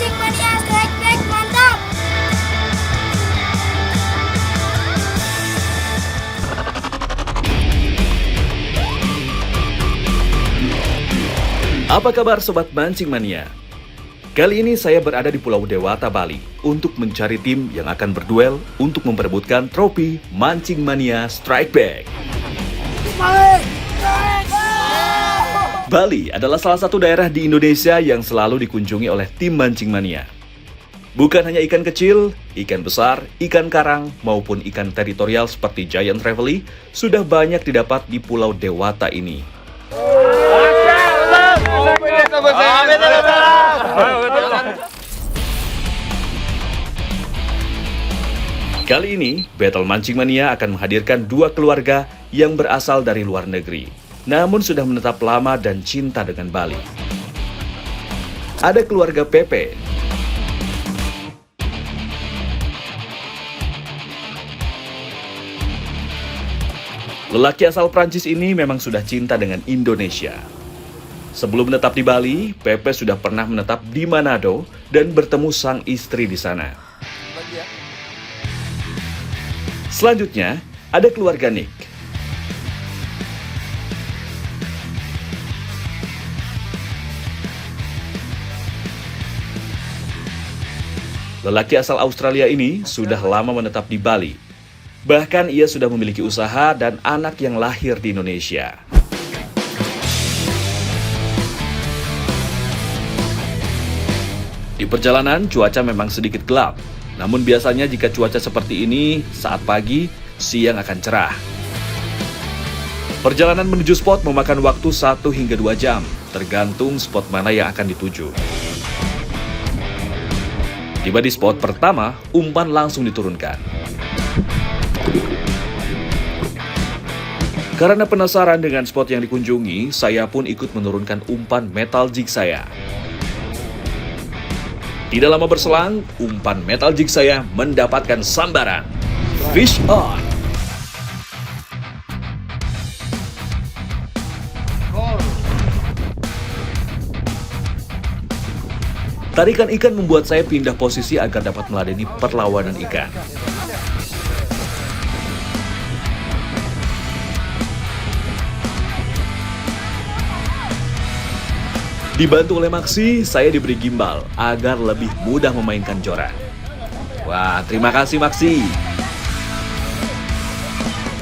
Mancing Mania Strike Back, mantap! Apa kabar Sobat Mancing Mania? Kali ini saya berada di Pulau Dewata, Bali untuk mencari tim yang akan berduel untuk memperebutkan trofi Mancing Mania Strike Back. Bali adalah salah satu daerah di Indonesia yang selalu dikunjungi oleh tim Mancing Mania. Bukan hanya ikan kecil, ikan besar, ikan karang, maupun ikan teritorial seperti giant trevally sudah banyak didapat di Pulau Dewata ini. Kali ini, Battle Mancing Mania akan menghadirkan dua keluarga yang berasal dari luar negeri, namun sudah menetap lama dan cinta dengan Bali. Ada keluarga Pepe. Lelaki asal Prancis ini memang sudah cinta dengan Indonesia. Sebelum menetap di Bali, Pepe sudah pernah menetap di Manado dan bertemu sang istri di sana. Selanjutnya, ada keluarga Nick. Lelaki asal Australia ini sudah lama menetap di Bali. Bahkan ia sudah memiliki usaha dan anak yang lahir di Indonesia. Di perjalanan, cuaca memang sedikit gelap. Namun biasanya jika cuaca seperti ini, saat pagi, siang akan cerah. Perjalanan menuju spot memakan waktu 1 hingga 2 jam, tergantung spot mana yang akan dituju. Tiba di spot pertama, umpan langsung diturunkan. Karena penasaran dengan spot yang dikunjungi, saya pun ikut menurunkan umpan metal jig saya. Tidak lama berselang, umpan metal jig saya mendapatkan sambaran. Fish on! Tarikan ikan membuat saya pindah posisi agar dapat meladeni perlawanan ikan. Dibantu oleh Maxi, saya diberi gimbal agar lebih mudah memainkan joran. Wah, terima kasih Maxi.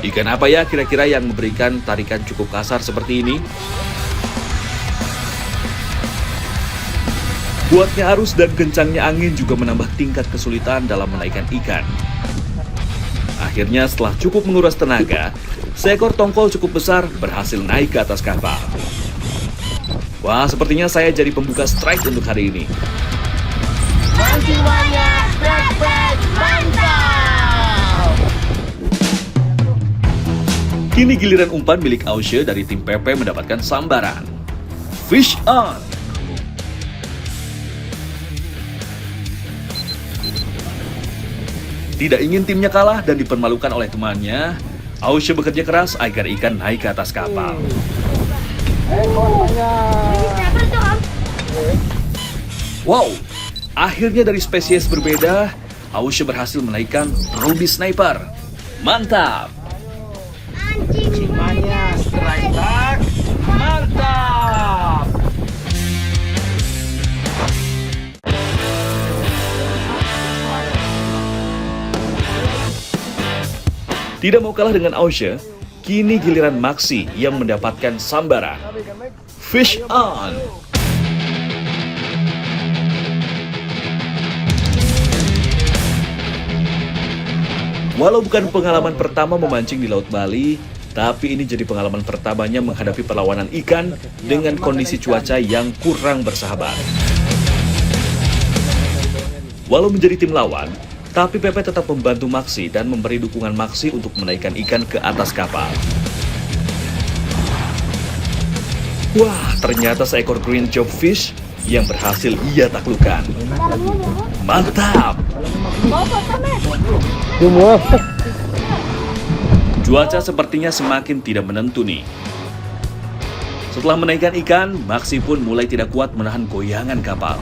Ikan apa ya kira-kira yang memberikan tarikan cukup kasar seperti ini? Kuatnya arus dan kencangnya angin juga menambah tingkat kesulitan dalam menaikkan ikan. Akhirnya setelah cukup menguras tenaga, seekor tongkol cukup besar berhasil naik ke atas kapal. Wah, sepertinya saya jadi pembuka strike untuk hari ini. Mancing Mania Strike Back, mantap! Kini giliran umpan milik Ausye dari tim Pepe mendapatkan sambaran. Fish on! Tidak ingin timnya kalah dan dipermalukan oleh temannya, Ausye bekerja keras agar ikan naik ke atas kapal. Wow, akhirnya dari spesies berbeda, Ausye berhasil menaikkan Ruby Sniper. Mantap! Mancing Mania Strike Back, mantap! Tidak mau kalah dengan Ausye, kini giliran Maxi yang mendapatkan sambaran. Fish on! Walau bukan pengalaman pertama memancing di Laut Bali, tapi ini jadi pengalaman pertamanya menghadapi perlawanan ikan dengan kondisi cuaca yang kurang bersahabat. Walau menjadi tim lawan, tapi Pepe tetap membantu Maxi dan memberi dukungan Maxi untuk menaikkan ikan ke atas kapal. Wah, ternyata seekor green job fish yang berhasil ia taklukkan. Mantap! Cuaca sepertinya semakin tidak menentu nih. Setelah menaikkan ikan, Maxi pun mulai tidak kuat menahan goyangan kapal.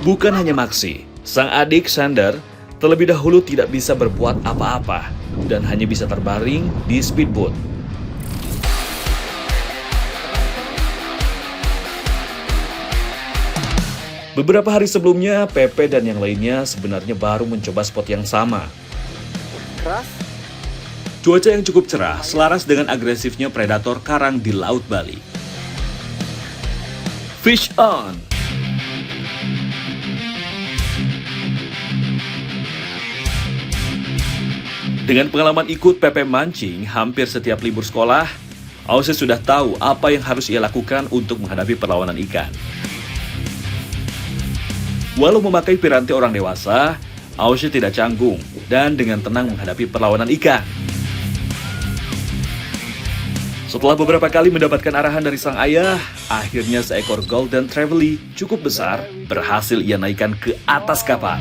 Bukan hanya Maxi, sang adik Sander terlebih dahulu tidak bisa berbuat apa-apa dan hanya bisa terbaring di speedboat. Beberapa hari sebelumnya, Pepe dan yang lainnya sebenarnya baru mencoba spot yang sama. Keras. Cuaca yang cukup cerah selaras dengan agresifnya predator karang di Laut Bali. Fish on! Dengan pengalaman ikut Pepe mancing hampir setiap libur sekolah, Ausye sudah tahu apa yang harus ia lakukan untuk menghadapi perlawanan ikan. Walau memakai piranti orang dewasa, Ausye tidak canggung dan dengan tenang menghadapi perlawanan ikan. Setelah beberapa kali mendapatkan arahan dari sang ayah, akhirnya seekor Golden Trevally cukup besar berhasil ia naikkan ke atas kapal.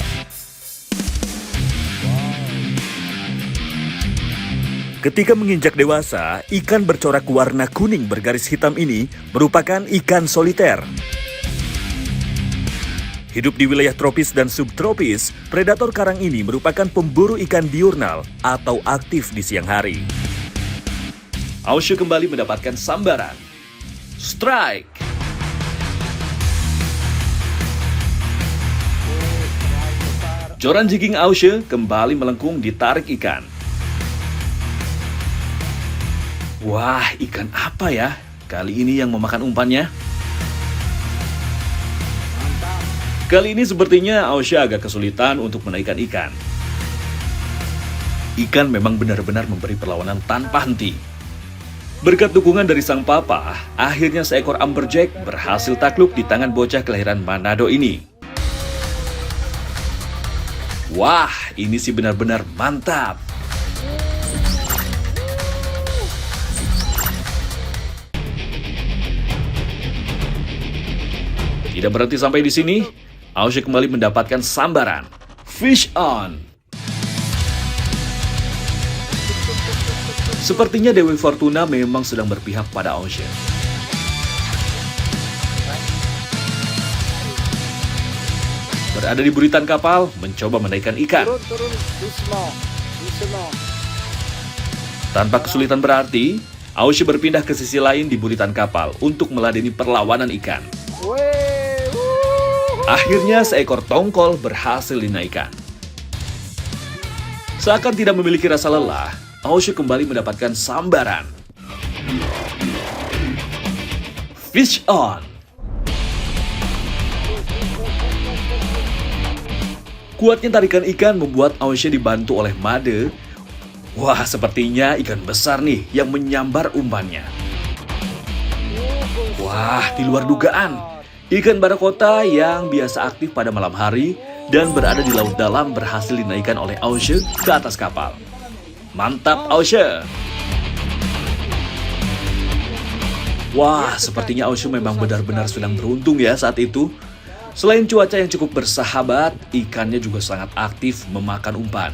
Ketika menginjak dewasa, ikan bercorak warna kuning bergaris hitam ini merupakan ikan soliter. Hidup di wilayah tropis dan subtropis, predator karang ini merupakan pemburu ikan diurnal atau aktif di siang hari. Ausye kembali mendapatkan sambaran. Strike! Joran jigging Ausye kembali melengkung ditarik ikan. Wah, ikan apa ya? Kali ini yang memakan umpannya. Kali ini sepertinya Ausye agak kesulitan untuk menaikkan ikan. Ikan memang benar-benar memberi perlawanan tanpa henti. Berkat dukungan dari sang papa, akhirnya seekor amberjack berhasil takluk di tangan bocah kelahiran Manado ini. Wah, ini sih benar-benar mantap. Tidak berhenti sampai di sini, Ausye kembali mendapatkan sambaran. Fish on! Sepertinya Dewi Fortuna memang sedang berpihak pada Ausye. Berada di buritan kapal, mencoba menaikkan ikan. Turun. Dismo. Tanpa kesulitan berarti, Ausye berpindah ke sisi lain di buritan kapal untuk meladeni perlawanan ikan. Akhirnya seekor tongkol berhasil dinaikkan. Seakan tidak memiliki rasa lelah, Ausye kembali mendapatkan sambaran. Fish on! Kuatnya tarikan ikan membuat Ausye dibantu oleh Made. Wah, sepertinya ikan besar nih yang menyambar umpannya. Wah, di luar dugaan. Ikan barakota yang biasa aktif pada malam hari dan berada di laut dalam berhasil dinaikkan oleh Ausye ke atas kapal. Mantap Ausye! Wah, sepertinya Ausye memang benar-benar sedang beruntung ya saat itu. Selain cuaca yang cukup bersahabat, ikannya juga sangat aktif memakan umpan.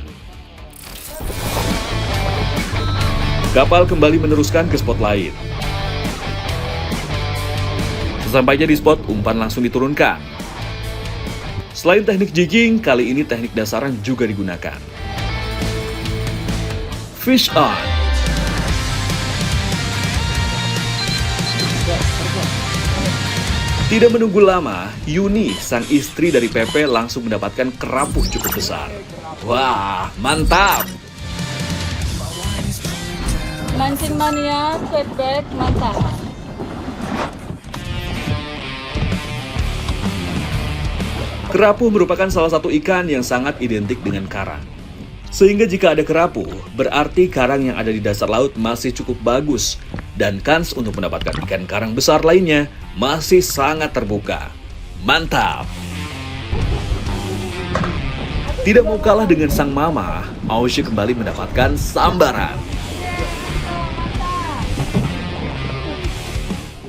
Kapal kembali meneruskan ke spot lain. Sesampainya di spot, umpan langsung diturunkan. Selain teknik jigging, kali ini teknik dasaran juga digunakan. Fish on! Tidak menunggu lama, Yuni, sang istri dari Pepe, langsung mendapatkan kerapu cukup besar. Wah, mantap! Mancing mania, Pepe, mantap. Kerapu merupakan salah satu ikan yang sangat identik dengan karang. Sehingga jika ada kerapu, berarti karang yang ada di dasar laut masih cukup bagus. Dan kans untuk mendapatkan ikan karang besar lainnya masih sangat terbuka. Mantap! Tidak mau kalah dengan sang mama, Ausye kembali mendapatkan sambaran.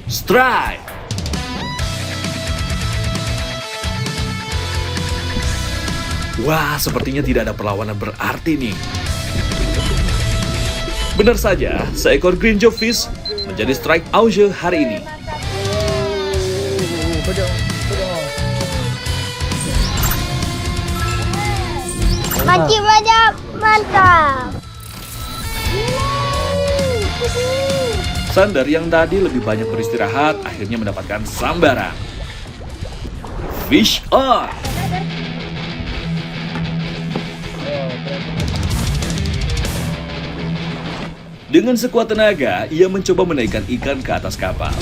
Strike! Wah, sepertinya tidak ada perlawanan berarti nih. Benar saja, seekor green jobfish menjadi strike Ausye hari ini. Mancing banyak, mantap. Sander yang tadi lebih banyak beristirahat akhirnya mendapatkan sambaran. Fish on! Dengan sekuat tenaga, ia mencoba menaikkan ikan ke atas kapal.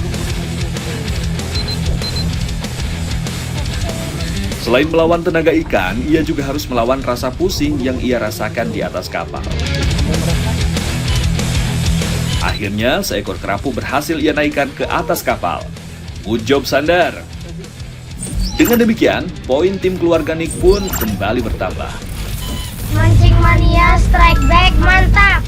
Selain melawan tenaga ikan, ia juga harus melawan rasa pusing yang ia rasakan di atas kapal. Akhirnya, seekor kerapu berhasil ia naikkan ke atas kapal. Good job, Sander! Dengan demikian, poin tim keluarga Nick pun kembali bertambah. Mancing mania strike back, mantap.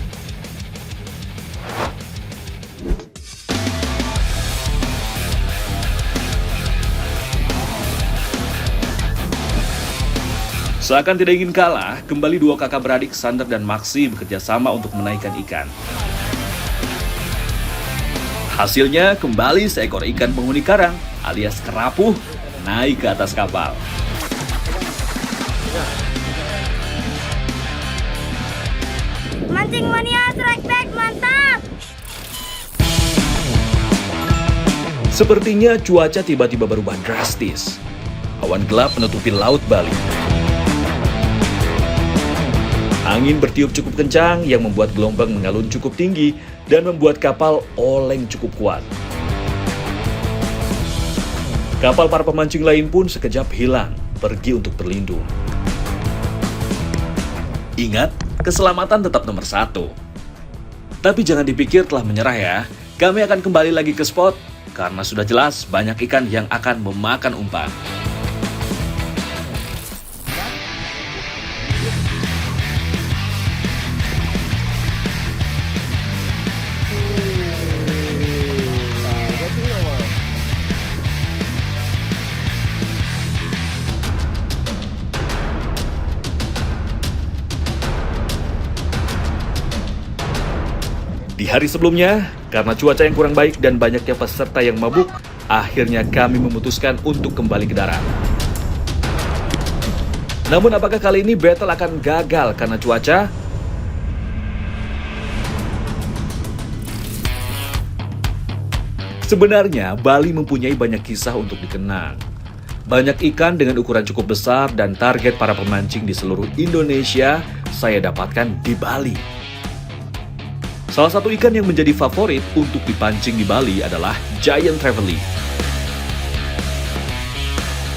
Seakan tidak ingin kalah, kembali dua kakak beradik Sander dan Maxi bekerja sama untuk menaikkan ikan. Hasilnya kembali seekor ikan penghuni karang alias kerapu naik ke atas kapal. Mancing mania strike back, mantap. Sepertinya cuaca tiba-tiba berubah drastis. Awan gelap menutupi laut Bali. Angin bertiup cukup kencang yang membuat gelombang mengalun cukup tinggi dan membuat kapal oleng cukup kuat. Kapal para pemancing lain pun sekejap hilang, pergi untuk berlindung. Ingat, keselamatan tetap nomor satu. Tapi jangan dipikir telah menyerah ya. Kami akan kembali lagi ke spot, karena sudah jelas banyak ikan yang akan memakan umpan. Di hari sebelumnya, karena cuaca yang kurang baik dan banyaknya peserta yang mabuk, akhirnya kami memutuskan untuk kembali ke darat. Namun apakah kali ini battle akan gagal karena cuaca? Sebenarnya, Bali mempunyai banyak kisah untuk dikenang. Banyak ikan dengan ukuran cukup besar dan target para pemancing di seluruh Indonesia saya dapatkan di Bali. Salah satu ikan yang menjadi favorit untuk dipancing di Bali adalah Giant Trevally.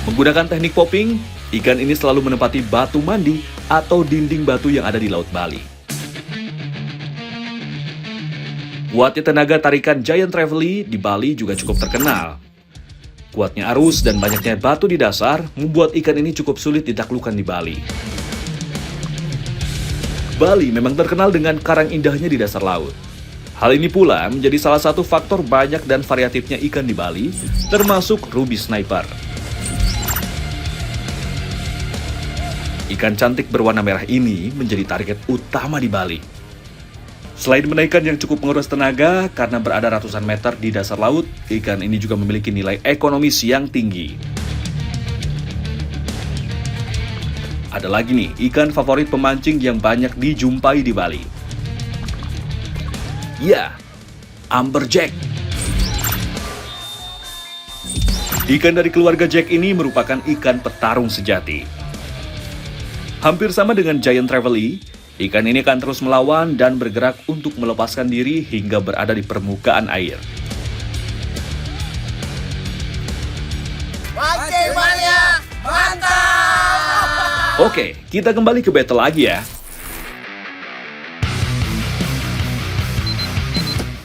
Menggunakan teknik popping, ikan ini selalu menempati batu mandi atau dinding batu yang ada di Laut Bali. Kuatnya tenaga tarikan Giant Trevally di Bali juga cukup terkenal. Kuatnya arus dan banyaknya batu di dasar membuat ikan ini cukup sulit ditaklukkan di Bali. Bali memang terkenal dengan karang indahnya di dasar laut. Hal ini pula menjadi salah satu faktor banyak dan variatifnya ikan di Bali, termasuk ruby sniper. Ikan cantik berwarna merah ini menjadi target utama di Bali. Selain menaikkan yang cukup menguras tenaga karena berada ratusan meter di dasar laut, ikan ini juga memiliki nilai ekonomis yang tinggi. Ada lagi nih, ikan favorit pemancing yang banyak dijumpai di Bali. Ya, amberjack. Ikan dari keluarga jack ini merupakan ikan petarung sejati. Hampir sama dengan Giant Trevally, ikan ini akan terus melawan dan bergerak untuk melepaskan diri hingga berada di permukaan air. Mancing mania, mantap! Oke, kita kembali ke battle lagi ya.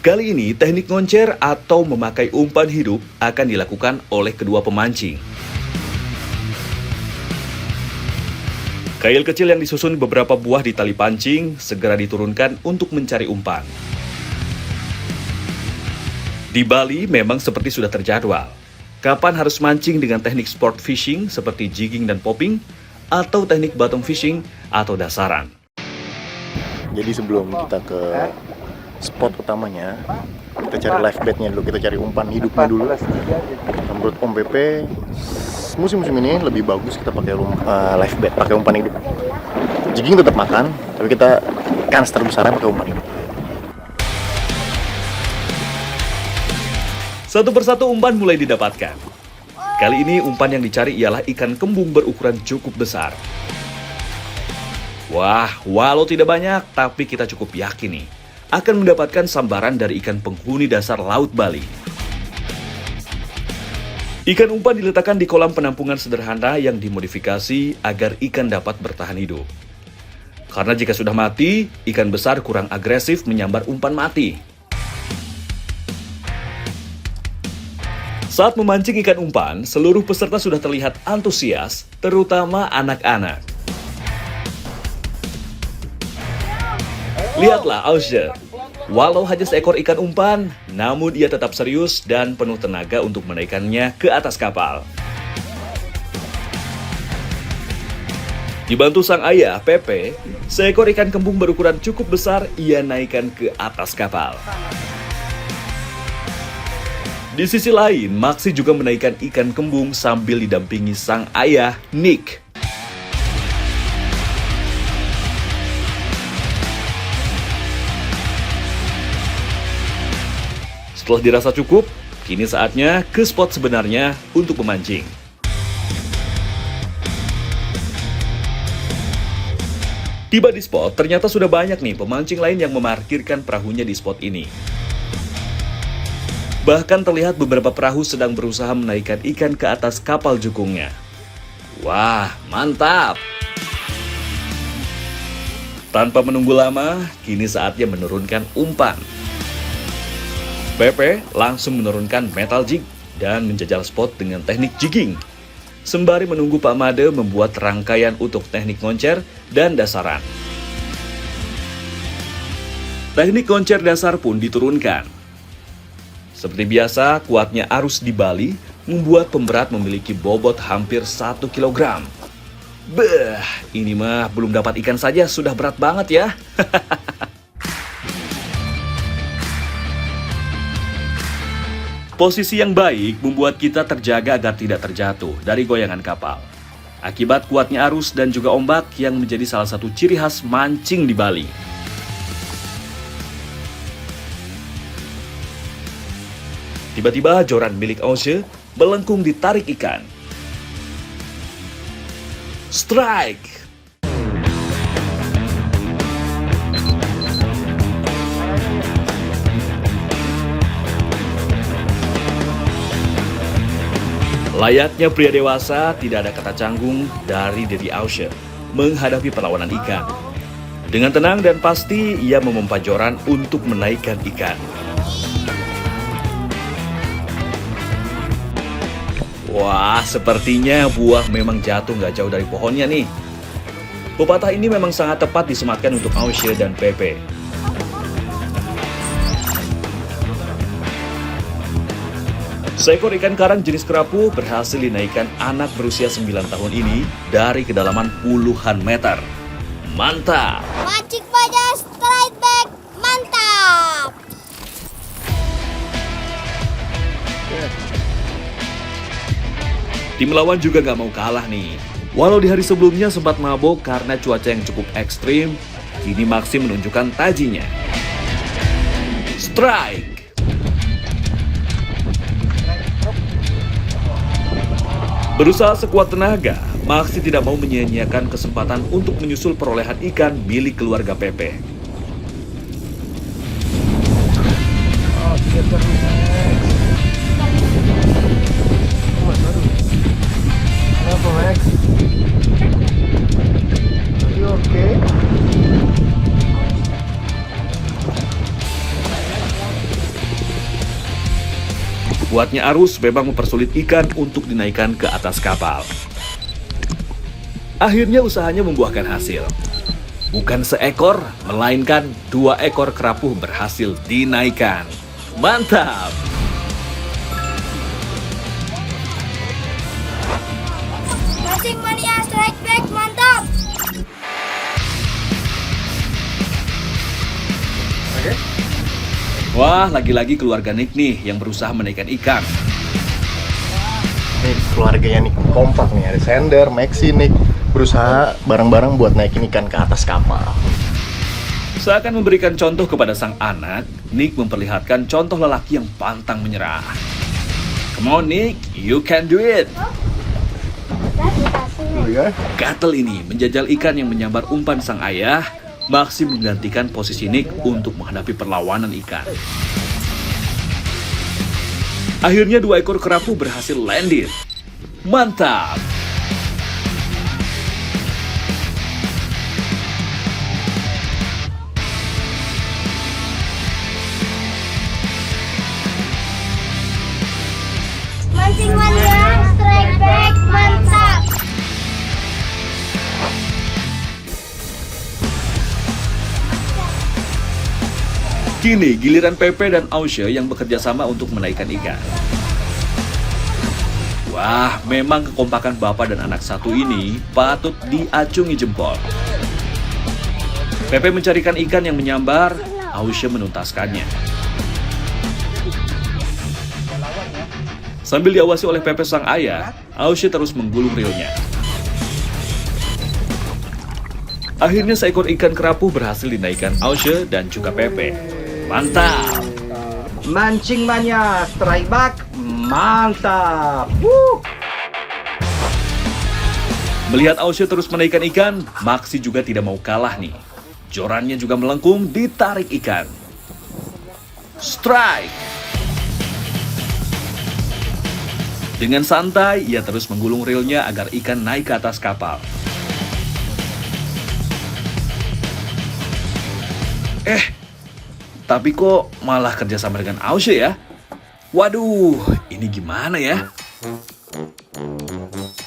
Kali ini teknik ngoncer atau memakai umpan hidup akan dilakukan oleh kedua pemancing. Kail kecil yang disusun beberapa buah di tali pancing segera diturunkan untuk mencari umpan. Di Bali memang seperti sudah terjadwal. Kapan harus mancing dengan teknik sport fishing seperti jigging dan popping, atau teknik bottom fishing atau dasaran. Jadi sebelum kita ke spot utamanya, kita cari live baitnya dulu, kita cari umpan hidupnya dulu. Menurut Om PP, musim-musim ini lebih bagus kita pakai live bait, pakai umpan hidup. jigging tetap makan, tapi kita ikan terbesarnya pakai umpan ini. Satu persatu umpan mulai didapatkan. Kali ini umpan yang dicari ialah ikan kembung berukuran cukup besar. Wah, walau tidak banyak, tapi kita cukup yakin nih akan mendapatkan sambaran dari ikan penghuni dasar Laut Bali. Ikan umpan diletakkan di kolam penampungan sederhana yang dimodifikasi agar ikan dapat bertahan hidup. Karena jika sudah mati, ikan besar kurang agresif menyambar umpan mati. Saat memancing ikan umpan, seluruh peserta sudah terlihat antusias, terutama anak-anak. Lihatlah Ausher. Walau hanya seekor ikan umpan, namun ia tetap serius dan penuh tenaga untuk menaikannya ke atas kapal. Dibantu sang ayah, Pepe, seekor ikan kembung berukuran cukup besar ia naikkan ke atas kapal. Di sisi lain, Maxi juga menaikkan ikan kembung sambil didampingi sang ayah, Nick. Setelah dirasa cukup, kini saatnya ke spot sebenarnya untuk memancing. Tiba di spot, ternyata sudah banyak nih pemancing lain yang memarkirkan perahunya di spot ini. Bahkan terlihat beberapa perahu sedang berusaha menaikkan ikan ke atas kapal jukungnya. Wah, mantap! Tanpa menunggu lama, kini saatnya menurunkan umpan. Pepe langsung menurunkan metal jig dan menjajal spot dengan teknik jigging. Sembari menunggu Pak Made membuat rangkaian untuk teknik ngoncer dan dasaran. Teknik ngoncer dasar pun diturunkan. Seperti biasa, kuatnya arus di Bali membuat pemberat memiliki bobot hampir 1 kg. Beuh, ini mah belum dapat ikan saja sudah berat banget ya. Posisi yang baik membuat kita terjaga agar tidak terjatuh dari goyangan kapal. Akibat kuatnya arus dan juga ombak yang menjadi salah satu ciri khas mancing di Bali. Tiba-tiba joran milik Ausher melengkung ditarik ikan. Strike! Layaknya pria dewasa, tidak ada kata canggung dari diri Ausher menghadapi perlawanan ikan. Dengan tenang dan pasti, ia memompa joran untuk menaikkan ikan. Wah, sepertinya buah memang jatuh nggak jauh dari pohonnya nih. Pepatah ini memang sangat tepat disematkan untuk Ausher dan Pepe. Seekor ikan karang jenis kerapu berhasil dinaikkan anak berusia 9 tahun ini dari kedalaman puluhan meter. Mantap! Mancing baja strike back, mantap! Tim lawan juga gak mau kalah nih. Walau di hari sebelumnya sempat mabok karena cuaca yang cukup ekstrim, kini Maxi menunjukkan tajinya. Strike! Berusaha sekuat tenaga, Maxi tidak mau menyia-nyiakan kesempatan untuk menyusul perolehan ikan milik keluarga Pepe. Kuatnya arus memang mempersulit ikan untuk dinaikkan ke atas kapal. Akhirnya usahanya membuahkan hasil. Bukan seekor, melainkan 2 ekor kerapu berhasil dinaikkan. Mantap! Mancing mania strike back, mantap! Wah, lagi-lagi keluarga Nick nih yang berusaha menaikkan ikan. Ini keluarganya Nick kompak nih, ada Sander, Maxi, Nick. berusaha bareng-bareng buat naikin ikan ke atas kapal. Seakan memberikan contoh kepada sang anak, Nick memperlihatkan contoh lelaki yang pantang menyerah. Come on Nick, you can do it. Gatel ini menjajal ikan yang menyambar umpan sang ayah. Maxi menggantikan posisi Nick untuk menghadapi perlawanan ikan. Akhirnya 2 ekor kerapu berhasil landed. Mantap! Mancing mania, strike back, mantap. Kini giliran Pepe dan Ausya yang bekerja sama untuk menaikkan ikan. Wah, memang kekompakan bapak dan anak satu ini patut diacungi jempol. Pepe mencarikan ikan yang menyambar, Ausya menuntaskannya. Sambil diawasi oleh Pepe sang ayah, Ausya terus menggulung reelnya. Akhirnya seekor ikan kerapu berhasil dinaikkan Ausya dan juga Pepe. Mantap! Mancing mania, strike back, mantap. Melihat Ausya terus menaikkan ikan, Maxi juga tidak mau kalah nih. Jorannya juga melengkung, ditarik ikan. Strike! Dengan santai, ia terus menggulung reelnya agar ikan naik ke atas kapal. Tapi kok malah kerjasama dengan Ausya ya? Waduh, ini gimana ya?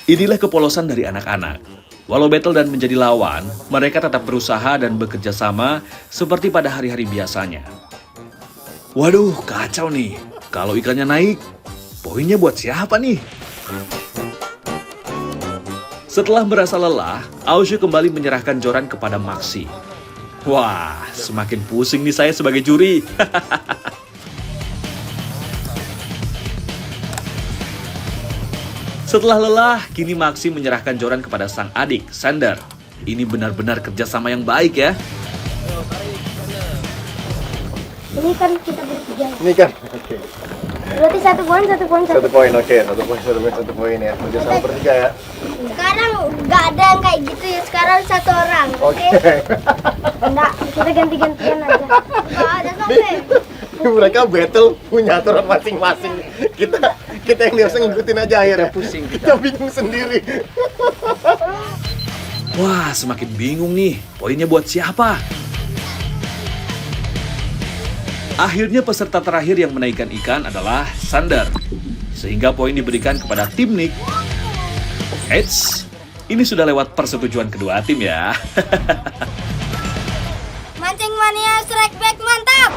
Inilah kepolosan dari anak-anak. Walau battle dan menjadi lawan, mereka tetap berusaha dan bekerja sama seperti pada hari-hari biasanya. Waduh, kacau nih. Kalau ikannya naik, poinnya buat siapa nih? Setelah merasa lelah, Ausya kembali menyerahkan joran kepada Maxi. Wah, semakin pusing nih saya sebagai juri. Setelah lelah, kini Maxi menyerahkan joran kepada sang adik, Sander. Ini benar-benar kerjasama yang baik ya. Ini kan kita bertiga. Ini kan, oke. Berarti 1 poin, 1 poin, 1 poin, oke. 1 poin ya. Kerjasama bertiga ya. Sekarang nggak ada yang kayak gitu ya. Sekarang 1 orang. Oke. Enggak, kita ganti-gantian aja. Nggak ada sampai. Mereka battle punya aturan masing-masing. Kita yang biasa ngikutin aja akhirnya. Pusing. Kita bingung sendiri. Wah, semakin bingung nih. Poinnya buat siapa? Akhirnya peserta terakhir yang menaikkan ikan adalah Sander. Sehingga poin diberikan kepada tim Nick. Eits, ini sudah lewat persetujuan kedua tim ya. Mancing mania, strike back, mantap.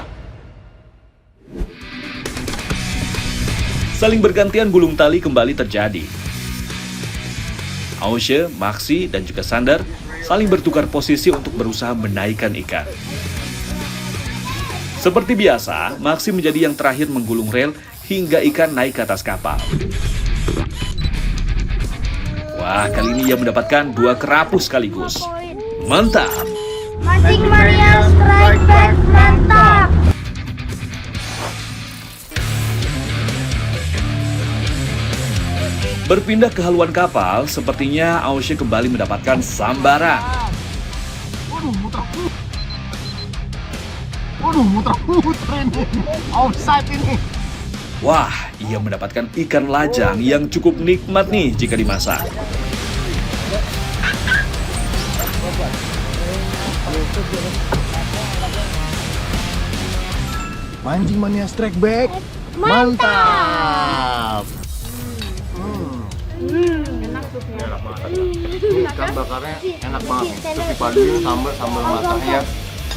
Saling bergantian gulung tali kembali terjadi. Ausya, Maxi, dan juga Sander saling bertukar posisi untuk berusaha menaikkan ikan. Seperti biasa, Maxi menjadi yang terakhir menggulung rel hingga ikan naik ke atas kapal. Wah, kali ini ia mendapatkan 2 kerapu sekaligus. Mantap! Mancing mania, strike back, mantap. Berpindah ke haluan kapal, sepertinya Ausya kembali mendapatkan sambaran. Muter-muter ini. Offside ini. Wah, ia mendapatkan ikan lajang yang cukup nikmat nih jika dimasak. Mancing mania strike back. Mantap. Enak banget. Ikan bakarnya enak banget. Terus dipaduin sambal matangnya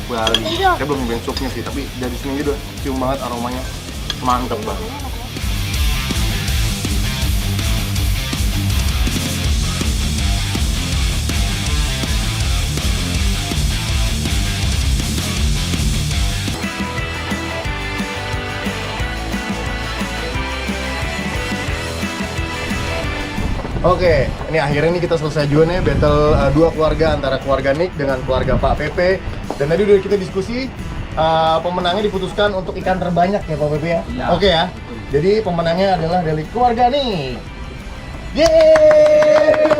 Bali. Saya belum nyobain supnya sih, tapi dari sini udah cium banget aromanya. Mantep banget. Oke, ini akhirnya nih kita selesai juga nih battle dua keluarga antara keluarga Nick dengan keluarga Pak Pepe. Dan tadi udah kita diskusi, pemenangnya diputuskan untuk ikan terbanyak ya Pak Pepe ya. Oke ya. Jadi pemenangnya adalah dari keluarga Nick. Yeay!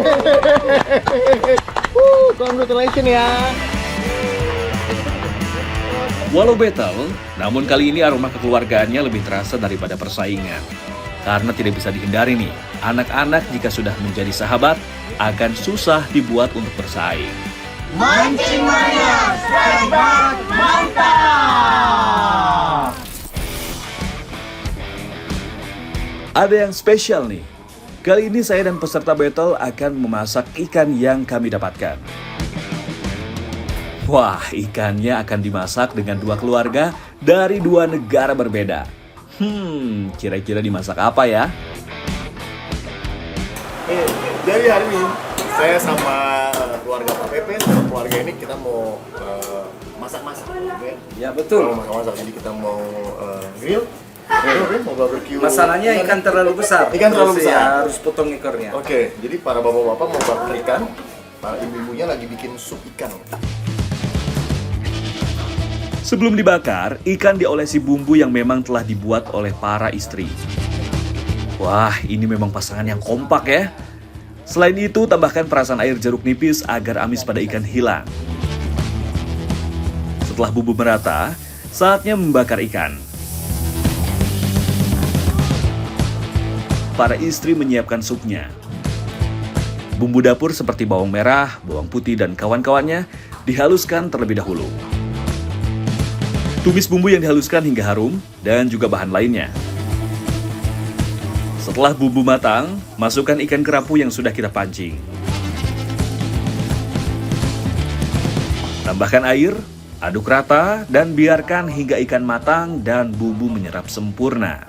Congratulations ya. Walau battle, namun kali ini aroma kekeluargaannya lebih terasa daripada persaingan. Karena tidak bisa dihindari nih, anak-anak jika sudah menjadi sahabat, akan susah dibuat untuk bersaing. Mancing Mania Strike Back mantap! Ada yang spesial nih. Kali ini saya dan peserta battle akan memasak ikan yang kami dapatkan. Wah, ikannya akan dimasak dengan dua keluarga dari dua negara berbeda. Kira-kira dimasak apa ya? Jadi hari ini saya sama keluarga Pak Pepe sama keluarga ini kita mau masak-masak. Ya betul. Mau masak-masak, jadi kita mau grill, mau barbecue. Masalahnya ikan terlalu besar. Ikan terlalu Terus besar. ya, harus potong ekornya. Oke, jadi para bapak-bapak mau bakar ikan, para ibu-ibunya lagi bikin sup ikan. Sebelum dibakar, ikan diolesi bumbu yang memang telah dibuat oleh para istri. Wah, ini memang pasangan yang kompak ya. Selain itu, tambahkan perasan air jeruk nipis agar amis pada ikan hilang. Setelah bumbu merata, saatnya membakar ikan. Para istri menyiapkan supnya. Bumbu dapur seperti bawang merah, bawang putih, dan kawan-kawannya dihaluskan terlebih dahulu. Tumis bumbu yang dihaluskan hingga harum dan juga bahan lainnya. Setelah bumbu matang, masukkan ikan kerapu yang sudah kita pancing. Tambahkan air, aduk rata, dan biarkan hingga ikan matang dan bumbu menyerap sempurna.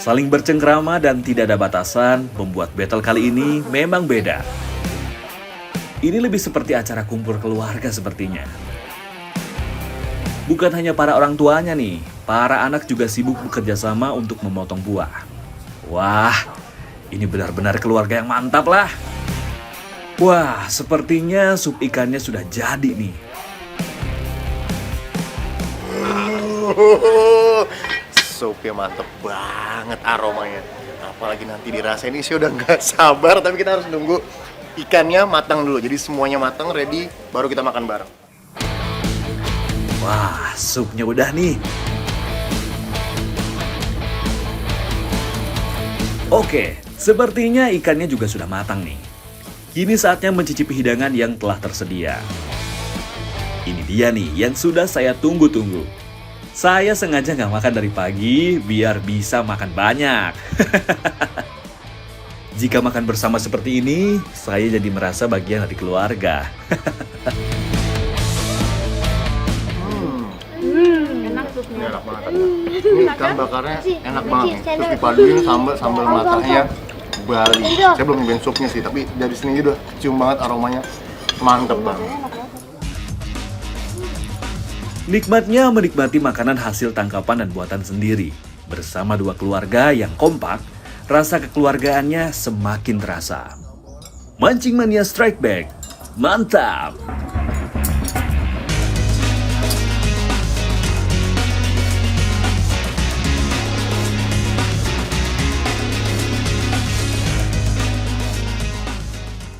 Saling bercengkrama dan tidak ada batasan membuat battle kali ini memang beda. Ini lebih seperti acara kumpul keluarga sepertinya. Bukan hanya para orang tuanya nih, para anak juga sibuk bekerja sama untuk memotong buah. Wah, ini benar-benar keluarga yang mantap lah. Wah, sepertinya sup ikannya sudah jadi nih. Supnya mantep banget aromanya. Apalagi nanti dirasain, ini sih udah nggak sabar, tapi kita harus nunggu ikannya matang dulu. Jadi semuanya matang, ready, baru kita makan bareng. Wah, supnya udah nih. Oke, sepertinya ikannya juga sudah matang nih. Kini saatnya mencicipi hidangan yang telah tersedia. Ini dia nih yang sudah saya tunggu-tunggu. Saya sengaja nggak makan dari pagi biar bisa makan banyak. Jika makan bersama seperti ini, saya jadi merasa bagian dari keluarga. Ini enak banget. Ini ikan bakarnya enak banget nih. Terus dipaduin sambal matahnya Bali. Saya belum nyobain supnya sih, tapi dari sini udah cium banget aromanya. Mantep banget. Nikmatnya menikmati makanan hasil tangkapan dan buatan sendiri. Bersama dua keluarga yang kompak, rasa kekeluargaannya semakin terasa. Mancing Mania Strike Back, mantap!